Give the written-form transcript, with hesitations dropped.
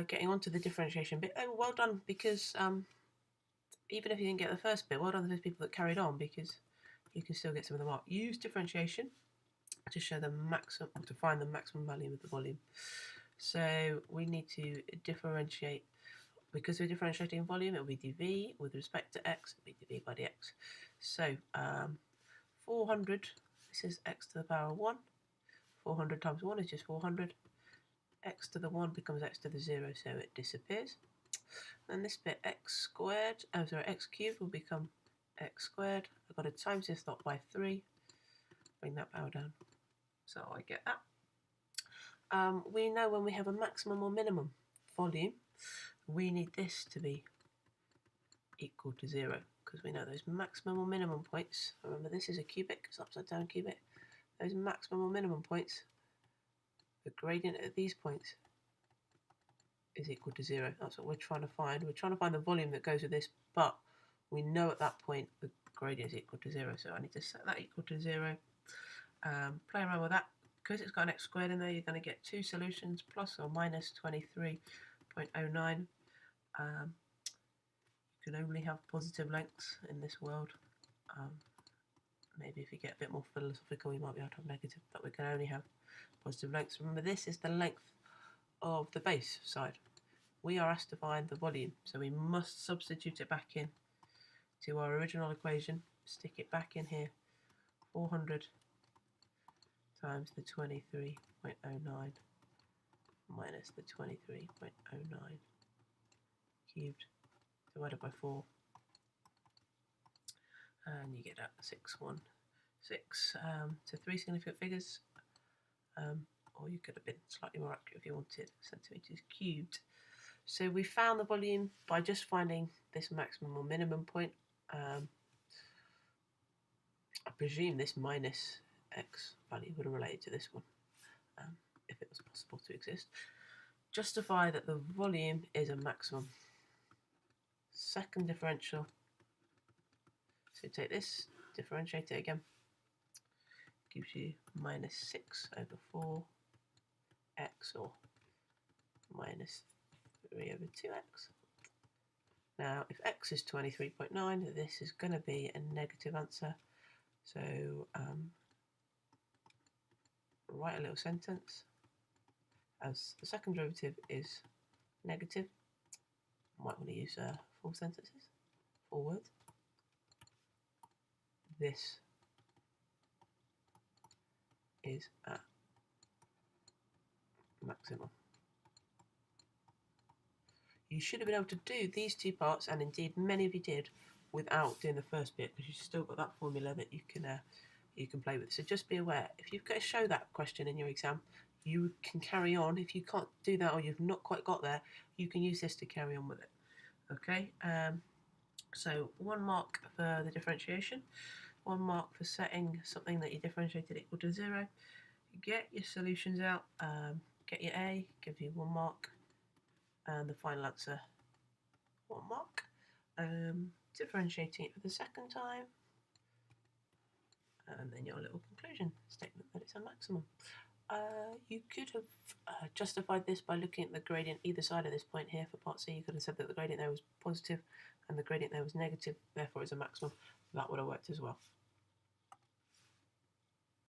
getting on to the differentiation bit. Oh, well done, because even if you didn't get the first bit, well done to those people that carried on, because you can still get some of the mark. Use differentiation to show the maximum, to find the maximum value of the volume. So we need to differentiate. Because we're differentiating volume, it will be dv with respect to x, it will be dv by dx. So 400, this is x to the power of 1. 400 times 1 is just 400. X to the 1 becomes x to the 0, so it disappears. And this bit x squared, x cubed will become x squared. I've got to times this lot by 3, bring that power down. So I get that. We know when we have a maximum or minimum volume, we need this to be equal to 0, because we know those maximum or minimum points. Remember, this is a cubic, it's upside down cubic. Those maximum or minimum points, the gradient at these points is equal to 0. That's what we're trying to find. We're trying to find the volume that goes with this, but we know at that point the gradient is equal to 0, so I need to set that equal to 0. Play around with that. Because it's got an x squared in there, you're going to get two solutions, plus or minus 23.09. You can only have positive lengths in this world. Maybe if you get a bit more philosophical, you might be able to have negative, but we can only have positive lengths. Remember, this is the length of the base side. We are asked to find the volume, so we must substitute it back in to our original equation, stick it back in here. 400 times the 23.09 minus the 23.09 cubed divided by 4, and you get that 616 to 3 significant figures, or you could have been slightly more accurate if you wanted, centimetres cubed. So we found the volume by just finding this maximum or minimum point. I presume this minus x value would have related to this one, if it was possible to exist. Justify that the volume is a maximum. Second differential. So take this, differentiate it again. Gives you minus 6 over 4x, or minus 3 over 2x. Now, if x is 23.9, this is going to be a negative answer. So write a little sentence. As the second derivative is negative, might want to use full sentences, full words. This is at maximum. You should have been able to do these two parts, and indeed many of you did, without doing the first bit, because you've still got that formula that you can play with. So just be aware, if you've got to show that question in your exam, you can carry on. If you can't do that, or you've not quite got there, you can use this to carry on with it. Okay, so 1 mark for the differentiation, 1 mark for setting something that you differentiated equal to 0. Get your solutions out, get your A, give you 1 mark, and the final answer 1 mark. Differentiating it for the second time, and then your little conclusion statement that it's a maximum. You could have justified this by looking at the gradient either side of this point here. For part C, you could have said that the gradient there was positive and the gradient there was negative, therefore it's a maximum. That would have worked as well.